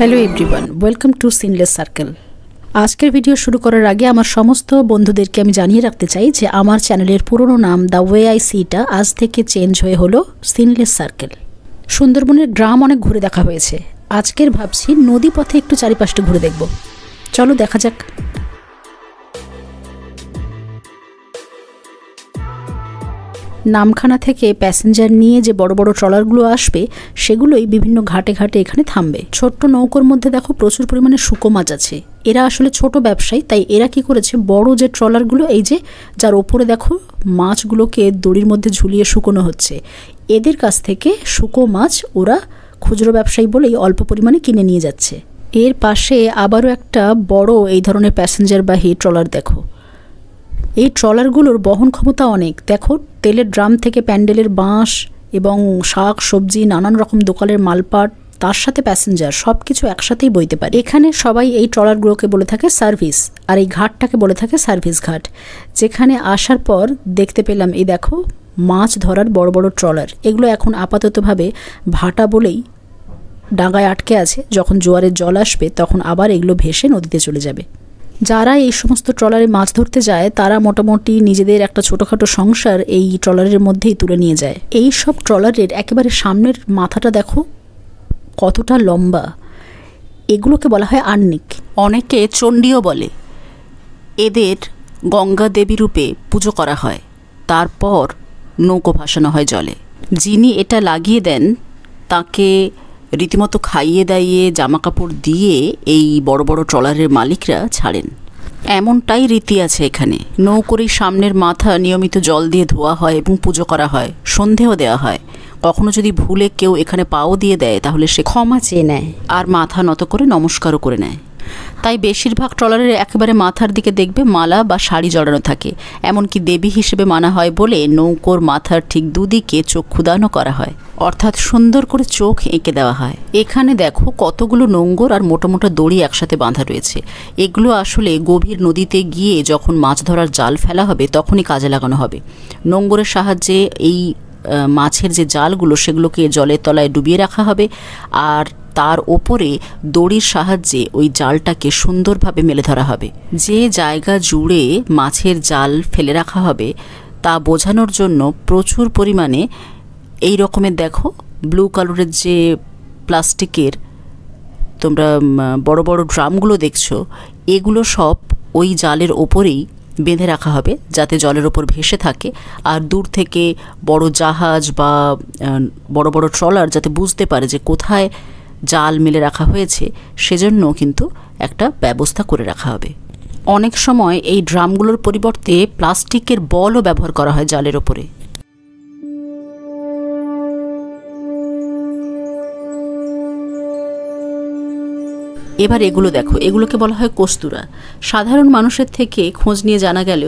Hello everyone, welcome to sinless circle. আজকের video শুরু করার আগে আমার সমস্ত বন্ধুদেরকে আমি জানিয়ে রাখতে চাই যে আমার চ্যানেলের পুরনো নাম দ্য ওয়ে আই সিটা আজ থেকে চেঞ্জ হয়ে হলো সিনলেস সার্কেল। সুন্দরবনের গ্রাম অনেক ঘুরে দেখা হয়েছে, আজকের ভাবছি নদী পথে একটু চারিপাশটা ঘুরে দেখব। চলো দেখা যাক। নামখানা থেকে প্যাসেঞ্জার নিয়ে যে বড় বড় ট্রলারগুলো আসবে সেগুলোই বিভিন্ন ঘাটে ঘাটে এখানে থামবে। ছোট্ট নৌকোর মধ্যে দেখো প্রচুর পরিমাণে শুকো মাছ আছে। এরা আসলে ছোট ব্যবসায়ী, তাই এরা কি করেছে, বড় যে ট্রলারগুলো এই যে যার ওপরে দেখো মাছগুলোকে দড়ির মধ্যে ঝুলিয়ে শুকোনো হচ্ছে, এদের কাছ থেকে শুকো মাছ ওরা খুচরো ব্যবসায়ী বলেই অল্প পরিমাণে কিনে নিয়ে যাচ্ছে। এর পাশে আবারও একটা বড় এই ধরনের প্যাসেঞ্জারবাহী ট্রলার দেখো। এই ট্রলারগুলোর বহন ক্ষমতা অনেক। দেখো তেলের ড্রাম থেকে প্যান্ডেলের বাঁশ এবং শাক সবজি নানান রকম দোকানের মালপাট, তার সাথে প্যাসেঞ্জার, সব কিছু একসাথেই বইতে পারে। এখানে সবাই এই ট্রলারগুলোকে বলে থাকে সার্ভিস, আর এই ঘাটটাকে বলে থাকে সার্ভিস ঘাট। যেখানে আসার পর দেখতে পেলাম এই দেখো মাছ ধরার বড় বড় ট্রলার। এগুলো এখন আপাততভাবে ভাটা বলেই ডাঙায় আটকে আছে। যখন জোয়ারের জল আসবে তখন আবার এগুলো ভেসে নদীতে চলে যাবে। যারা এই সমস্ত ট্রলারে মাছ ধরতে যায় তারা মোটামুটি নিজেদের একটা ছোটোখাটো সংসার এই ট্রলারের মধ্যেই তুলে নিয়ে যায়। এই সব ট্রলারের একেবারে সামনের মাথাটা দেখো কতটা লম্বা। এগুলোকে বলা হয় আর্নিক, অনেকে চণ্ডীও বলে। এদের গঙ্গা দেবী রূপে পুজো করা হয়, তারপর নৌকো ভাসানো হয় জলে। যিনি এটা লাগিয়ে দেন তাকে রীতিমতো খাইয়ে দাইয়ে জামাকাপড় দিয়ে এই বড় বড় ট্রলারের মালিকরা ছাড়েন, এমনটাই রীতি আছে এখানে। নৌকোর সামনের মাথা নিয়মিত জল দিয়ে ধোয়া হয় এবং পুজো করা হয়, সন্ধেও দেওয়া হয়। কখনো যদি ভুলে কেউ এখানে পাও দিয়ে দেয় তাহলে সে ক্ষমা চেয়ে নেয় আর মাথা নত করে নমস্কারও করে নেয়। তাই বেশিরভাগ ট্রলারের একেবারে মাথার দিকে দেখবে মালা বা শাড়ি জড়ানো থাকে। এমনকি দেবী হিসেবে মানা হয় বলে নৌকোর মাথার ঠিক দুদিকে চক্ষুদানও করা হয়, অর্থাৎ সুন্দর করে চোখ এঁকে দেওয়া হয়। এখানে দেখো কতগুলো নোঙর আর মোটা মোটা দড়ি একসাথে বাঁধা রয়েছে। এগুলো আসলে গভীর নদীতে গিয়ে যখন মাছ ধরার জাল ফেলা হবে তখনই কাজে লাগানো হবে। নোঙরের সাহায্যে এই মাছের যে জালগুলো সেগুলোকে জলের তলায় ডুবিয়ে রাখা হবে, আর তার ওপরে দড়ির সাহায্যে ওই জালটাকে সুন্দরভাবে মেলে ধরা হবে। যে জায়গা জুড়ে মাছের জাল ফেলে রাখা হবে তা বোঝানোর জন্য প্রচুর পরিমাণে এই রকমের দেখো ব্লু কালারের যে প্লাস্টিকের তোমরা বড় বড় ড্রামগুলো দেখছো, এগুলো সব ওই জালের ওপরেই বেঁধে রাখা হবে যাতে জলের ওপর ভেসে থাকে। আর দূর থেকে বড় জাহাজ বা বড় বড় ট্রলার যাতে বুঝতে পারে যে কোথায় জাল মেলে রাখা হয়েছে, সেজন্য কিন্তু একটা ব্যবস্থা করে রাখা হবে। অনেক সময় এই ড্রামগুলোর পরিবর্তে প্লাস্টিকের বলও ব্যবহার করা হয় জালের ওপরে। এবার এগুলো দেখো, এগুলোকে বলা হয় কস্তুরা। সাধারণ মানুষের থেকে খোঁজ নিয়ে জানা গেল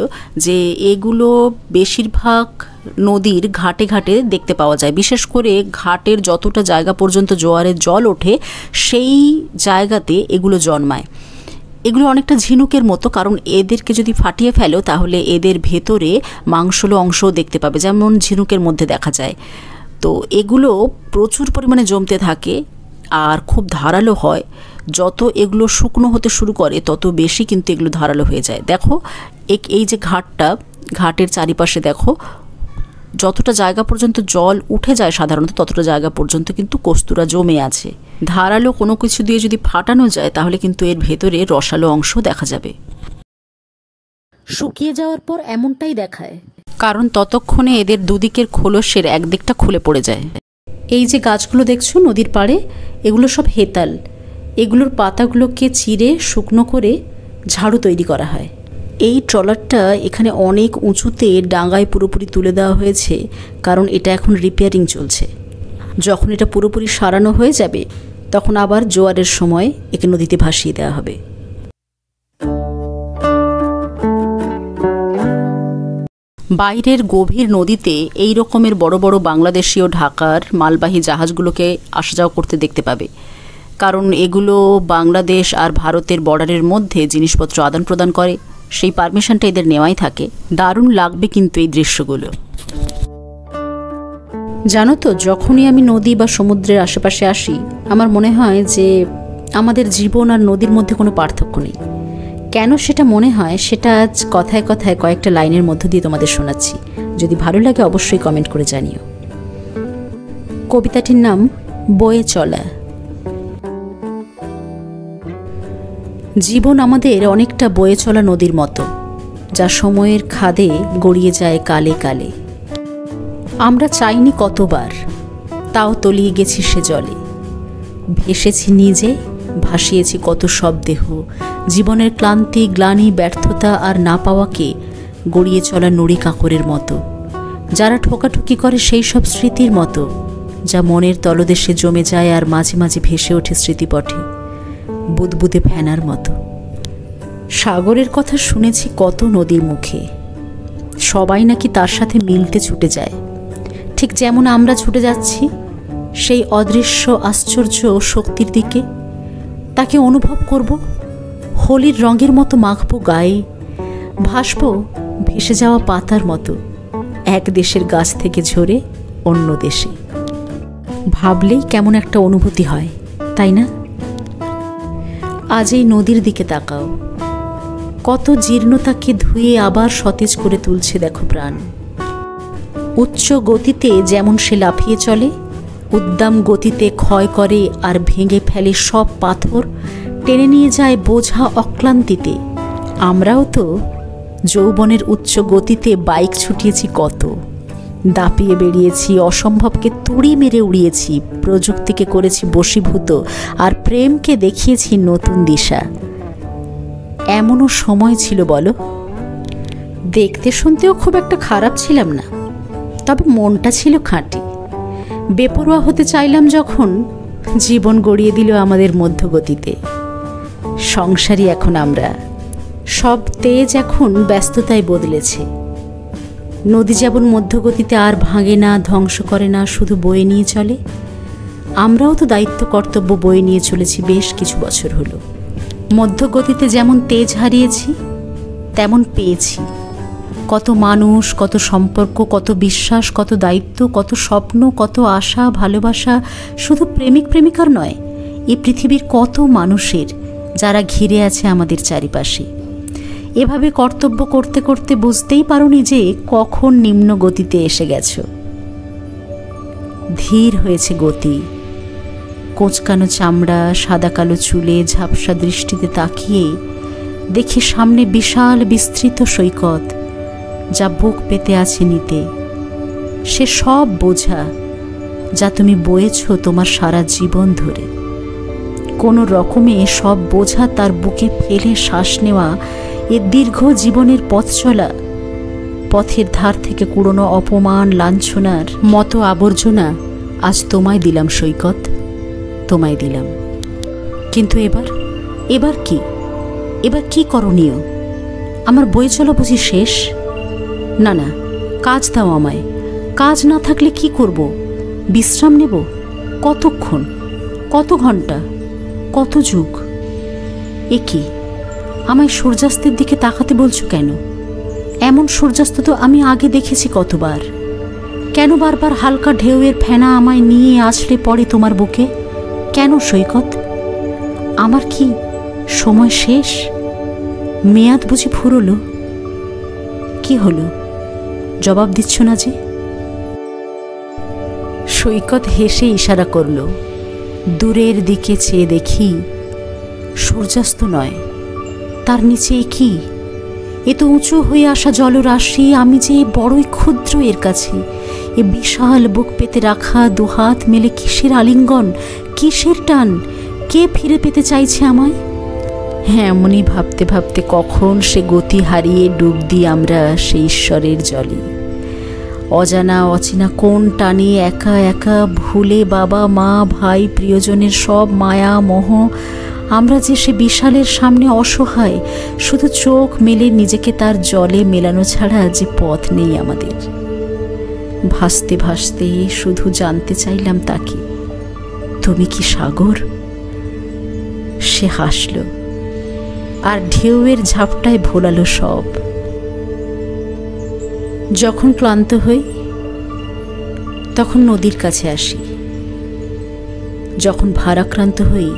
যে এগুলো বেশিরভাগ নদীর ঘাটে ঘাটে দেখতে পাওয়া যায়। বিশেষ করে ঘাটের যতটা জায়গা পর্যন্ত জোয়ারের জল ওঠে সেই জায়গাতে এগুলো জন্মায়। এগুলো অনেকটা ঝিনুকের মতো, কারণ এদেরকে যদি ফাটিয়ে ফেলো তাহলে এদের ভেতরে মাংসলো অংশও দেখতে পাবে, যেমন ঝিনুকের মধ্যে দেখা যায়। তো এগুলো প্রচুর পরিমাণে জমতে থাকে আর খুব ধারালো হয়। যত এগুলো শুকনো হতে শুরু করে তত বেশি কিন্তু এগুলো ধারালো হয়ে যায়। দেখো এই যে ঘাটটা, ঘাটের চারিপাশে দেখো যতটা জায়গা পর্যন্ত জল উঠে যায় সাধারণত ততটা জায়গা পর্যন্ত কিন্তু কস্তুরা জমে আছে। ধারালো কোনো কিছু দিয়ে যদি ফাটানো যায় তাহলে কিন্তু এর ভেতরে রসালো অংশ দেখা যাবে। শুকিয়ে যাওয়ার পর এমনটাই দেখায়, কারণ ততক্ষণে এদের দুদিকের খোলসের একদিকটা খুলে পড়ে যায়। এই যে গাছগুলো দেখছো নদীর পাড়ে, এগুলো সব হেতাল। এগুলোর পাতাগুলোকে চিরে শুকনো করে ঝাড়ু তৈরি করা হয়। এই ট্রলারটা এখানে অনেক উঁচুতে ডাঙায় পুরোপুরি তুলে দেওয়া হয়েছে, কারণ এটা এখন রিপেয়ারিং চলছে। যখন এটা পুরোপুরি সারানো হয়ে যাবে তখন আবার জোয়ারের সময় একে নদীতে ভাসিয়ে দেওয়া হবে। বাইরের গভীর নদীতে এই রকমের বড় বড় বাংলাদেশি ও ঢাকার মালবাহী জাহাজগুলোকে আসা যাওয়া করতে দেখতে পাবে, কারণ এগুলো বাংলাদেশ আর ভারতের বর্ডারের মধ্যে জিনিসপত্র আদান প্রদান করে। সেই পারমিশনটা এদের নেওয়াই থাকে। দারুণ লাগবে কিন্তু এই দৃশ্যগুলো। জানো তো, যখনই আমি নদী বা সমুদ্রের আশেপাশে আসি আমার মনে হয় যে আমাদের জীবন আর নদীর মধ্যে কোনো পার্থক্য নেই। কেন সেটা মনে হয় সেটা আজ কথায় কথায় কয়েকটা লাইনের মধ্য দিয়ে তোমাদের শোনাচ্ছি। যদি ভালো লাগে অবশ্যই কমেন্ট করে জানিও। কবিতাটির নাম বয়ে চলা। জীবন আমাদের অনেকটা বয়ে চলা নদীর মতো, যা সময়ের খাদে গড়িয়ে যায় কালে কালে। আমরা চাইনি কতবার, তাও তলিয়ে গেছি সে জলে। ভেসেছি নিজে, ভাসিয়েছি কত সব দেহ। জীবনের ক্লান্তি, গ্লানি, ব্যর্থতা আর না পাওয়াকে গড়িয়ে চলা নুড়ি কাঁকরের মতো, যারা ঠোকাঠুকি করে সেই সব স্মৃতির মতো, যা মনের তলদেশে জমে যায় আর মাঝে মাঝে ভেসে ওঠে স্মৃতিপটে বুদবুদে ফেনার মতো। সাগরের কথা শুনেছি কত নদীর মুখে, সবাই নাকি তার সাথে মিলতে ছুটে যায়, ঠিক যেমন আমরা ছুটে যাচ্ছি সেই অদৃশ্য আশ্চর্য শক্তির দিকে। তাকে অনুভব করব, হোলির রঙের মতো মাখবো গায়ে, ভাসব ভেসে যাওয়া পাতার মতো এক দেশের গাছ থেকে ঝরে অন্য দেশে। ভাবলেই কেমন একটা অনুভূতি হয়, তাই না? আজ এই নদীর দিকে তাকাও, কত জীর্ণতাকে ধুয়ে আবার সতেজ করে তুলছে দেখো প্রাণ। উচ্চ গতিতে যেমন সে লাফিয়ে চলে, উদ্দাম গতিতে ক্ষয় করে আর ভেঙে ফেলে সব পাথর, টেনে নিয়ে যায় বোঝা অক্লান্তিতে। আমরাও তো যৌবনের উচ্চ গতিতে বাইক ছুটিয়েছি কত, দাপিয়ে বেরিয়েছি, অসম্ভবকে তুড়ি মেরে উড়িয়েছি, প্রযুক্তিকে করেছি বশীভূত আর প্রেমকে দেখিয়েছি নতুন দিশা। এমনও সময় ছিল বলো, দেখতে শুনতেও খুব একটা খারাপ ছিলাম না, তবে মনটা ছিল খাঁটি। বেপরোয়া হতে চাইলাম যখন, জীবন গড়িয়ে দিল আমাদের মধ্যগতিতে। সংসারী এখন আমরা, সব তেজ এখন ব্যস্ততায় বদলেছে। নদী যেমন মধ্যগতিতে আর ভাঙে না, ধ্বংস করে না, শুধু বয়ে নিয়ে চলে, আমরাও তো দায়িত্ব কর্তব্য বয়ে নিয়ে চলেছি বেশ কিছু বছর হলো। মধ্যগতিতে যেমন তেজ হারিয়েছি, তেমন পেয়েছি কত মানুষ, কত সম্পর্ক, কত বিশ্বাস, কত দায়িত্ব, কত স্বপ্ন, কত আশা, ভালোবাসা। শুধু প্রেমিক প্রেমিকার নয়, এই পৃথিবীর কত মানুষের, যারা ঘিরে আছে আমাদের চারিপাশে। এভাবে কর্তব্য করতে করতে বুঝতেই পারোনি যে কখন নিম্ন গতিতে এসে গেছো। ধীর হয়েছে গতি, কোঁচকানো চামড়া, সাদা কালো চুলে, ঝাপসা দৃষ্টিতে তাকিয়ে দেখি সামনে বিশাল বিস্তৃত সৈকত, যা বুক পেতে আছে নিতে। সে সব বোঝা যা তুমি বয়েছ তোমার সারা জীবন ধরে। কোনো রকমে সব বোঝা তার বুকে ফেলে শ্বাস নেওয়া, এ দীর্ঘ জীবনের পথ চলা। পথের ধার থেকে কুড়োনো অপমান, লাঞ্ছনার মতো আবর্জনা আজ তোমায় দিলাম সৈকত, তোমায় দিলাম। কিন্তু এবার কি? এবার কি করণীয়? আমার বয়ে চলা বুঝি শেষ? না না, কাজ দাও আমায়। কাজ না থাকলে কি করব? বিশ্রাম নেব? কতক্ষণ, কত ঘন্টা, কত যুগ? এ কি, আমায় সূর্যাস্তের দিকে তাকাতে বলছো কেন? এমন সূর্যাস্ত তো আমি আগে দেখেছি কতবার। কেন বারবার হালকা ঢেউয়ের ফেনা আমায় নিয়ে আছড়ে পড়ে তোমার বুকে? কেন সৈকত? আমার কি সময় শেষ? মেয়াদ বুঝি ফুরলো? কি হলো, জবাব দিচ্ছ না যে? সৈকত হেসে ইশারা করল। দূরের দিকে চেয়ে দেখি সূর্যাস্ত নয়, তার নিচে কি? এ তো উঁচু হয়ে আসা জলরাশি। আমি যে বড়ই ক্ষুদ্র এর কাছে। এ বিশাল বুক পেতে রাখা দুহাত মেলে কিসের আলিঙ্গন, কিসের টান? কে ফিরে পেতে চাইছে আমায়? হ্যাঁ, এমনই ভাবতে ভাবতে কখন সে গতি হারিয়ে ডুব দিই আমরা সেই ঈশ্বরের জলে। অজানা অচেনা কোন টানে একা একা ভুলে বাবা মা ভাই প্রিয়জনের সব মায়া মোহ, আমরা যে সে বিশালের সামনে অসহায়, শুধু চোখ মেলে নিজেকে তার জলে মেলানো ছাড়া যে পথ নেই আমাদের। ভাসতে ভাসতে শুধু জানতে চাইলাম তাকে, তুমি কি সাগর? সে হাসল আর ঢেউয়ের ঝাপটায় ভোলালো সব। যখন ক্লান্ত হই তখন নদীর কাছে আসি, যখন ভারাক্রান্ত হই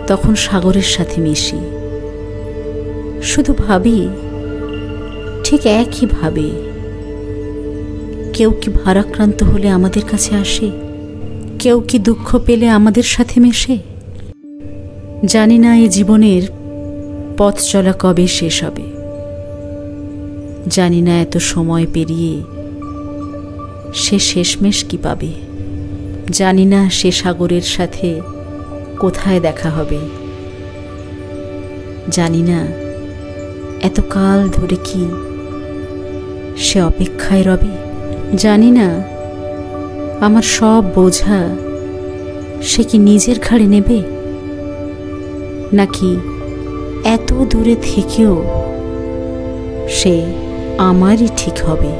তখন সাগরের সাথে মিশি। শুধু ভাবি, ঠিক একইভাবে কেউ কি ভারাক্রান্ত হলে আমাদের কাছে আসে, কেউ কি দুঃখ পেলে আমাদের সাথে মেশে। জানি না এই জীবনের পথ চলা কবে শেষ হবে, জানি না এত সময় পেরিয়ে সে শেষমেশ কি পাবে, জানি না সে সাগরের সাথে কোথায় দেখা হবে, জানি না এতকাল ধরে কি সে অপেক্ষায় রবে, জানি না আমার সব বোঝা সে কি নিজের ঘাড়ে নেবে, নাকি এত দূরে থেকেও সে আমারই ঠিক হবে।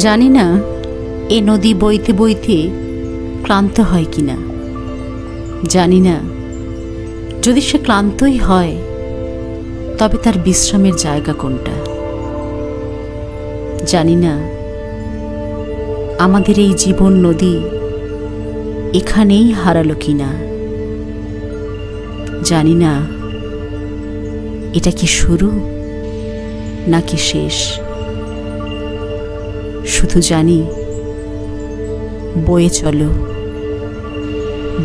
জানি না এ নদী বইতে বইতে ক্লান্ত হয় কিনা, জানি না যদি সে ক্লান্তই হয় তবে তার বিশ্রামের জায়গা কোনটা, জানি না আমাদের এই জীবন নদী এখানেই হারালো কিনা, জানি না এটা কি শুরু নাকি শেষ, শুধু জানি বয়ে চলো,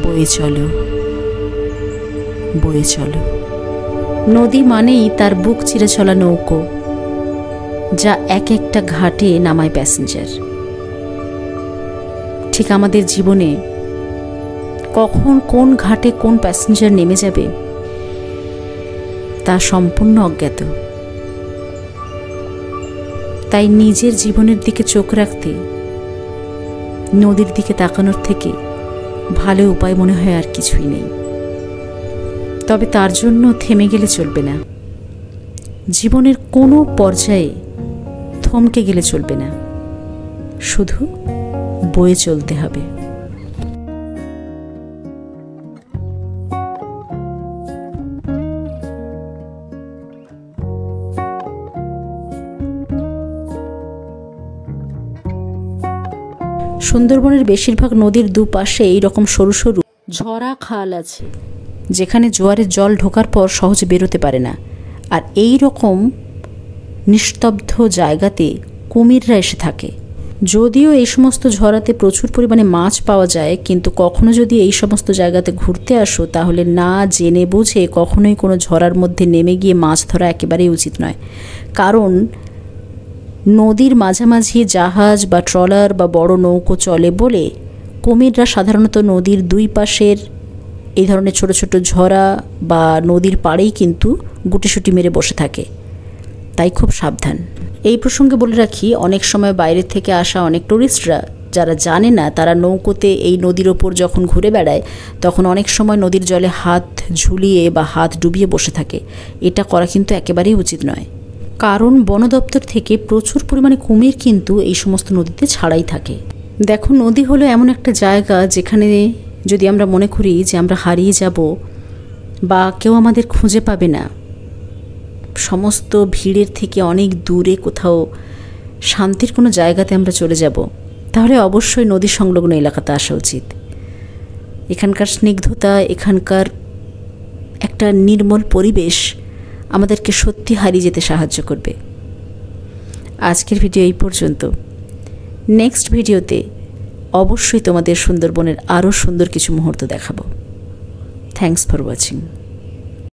বয়ে চলো, বয়ে চলো। নদী মানেই তার বুক চিরে চলা নৌকো, যা এক একটা ঘাটে নামায় প্যাসেঞ্জার। ঠিক আমাদের জীবনে কখন কোন ঘাটে কোন প্যাসেঞ্জার নেমে যাবে তা সম্পূর্ণ অজ্ঞাত। তাই নিজের জীবনের দিকে চোখ রাখতে নদীর দিকে তাকানোর থেকে ভালো উপায় মনে হয় আর কিছুই নেই। তবে তার জন্য থেমে গেলে চলবে না, জীবনের কোনো পর্যায়ে থমকে গেলে চলবে না, শুধু বয়ে চলতে হবে। সুন্দরবনের বেশিরভাগ নদীর দুপাশে এইরকম সরু সরু ঝরা খাল আছে, যেখানে জোয়ারের জল ঢোকার পর সহজে বেরোতে পারে না। আর এই রকম নিস্তব্ধ জায়গাতে কুমিররা এসে থাকে। যদিও এই সমস্ত ঝরাতে প্রচুর পরিমাণে মাছ পাওয়া যায়, কিন্তু কখনো যদি এই সমস্ত জায়গাতে ঘুরতে আসো তাহলে না জেনে বুঝে কখনোই কোনো ঝরার মধ্যে নেমে গিয়ে মাছ ধরা একেবারেই উচিত নয়। কারণ নদীর মাঝামাঝি জাহাজ বা ট্রলার বা বড় নৌকো চলে বলে কুমিররা সাধারণত নদীর দুই পাশের এই ধরনের ছোট ছোট ঝরা বা নদীর পাড়েই কিন্তু গুটিসুটি মেরে বসে থাকে। তাই খুব সাবধান। এই প্রসঙ্গে বলে রাখি, অনেক সময় বাইরের থেকে আসা অনেক টুরিস্টরা যারা জানে না, তারা নৌকোতে এই নদীর ওপর যখন ঘুরে বেড়ায় তখন অনেক সময় নদীর জলে হাত ঝুলিয়ে বা হাত ডুবিয়ে বসে থাকে। এটা করা কিন্তু একেবারেই উচিত নয়, কারণ বন দপ্তর থেকে প্রচুর পরিমাণে কুমির কিন্তু এই সমস্ত নদীতে ছাড়াই থাকে। দেখো, নদী হলো এমন একটা জায়গা যেখানে যদি আমরা মনে করি যে আমরা হারিয়ে যাব বা কেউ আমাদের খুঁজে পাবে না, সমস্ত ভিড়ের থেকে অনেক দূরে কোথাও শান্তির কোনো জায়গাতে আমরা চলে যাব, তাহলে অবশ্যই নদী সংলগ্ন এলাকাতে আসা উচিত। এখানকার স্নিগ্ধতা, এখানকার একটা নির্মল পরিবেশ আমাদেরকে সত্যি হারিয়ে যেতে সাহায্য করবে। আজকের ভিডিও এই পর্যন্ত। নেক্সট ভিডিওতে অবশ্যই তোমাদের সুন্দরবনের আরও সুন্দর কিছু মুহূর্ত দেখাবো। Thanks for watching.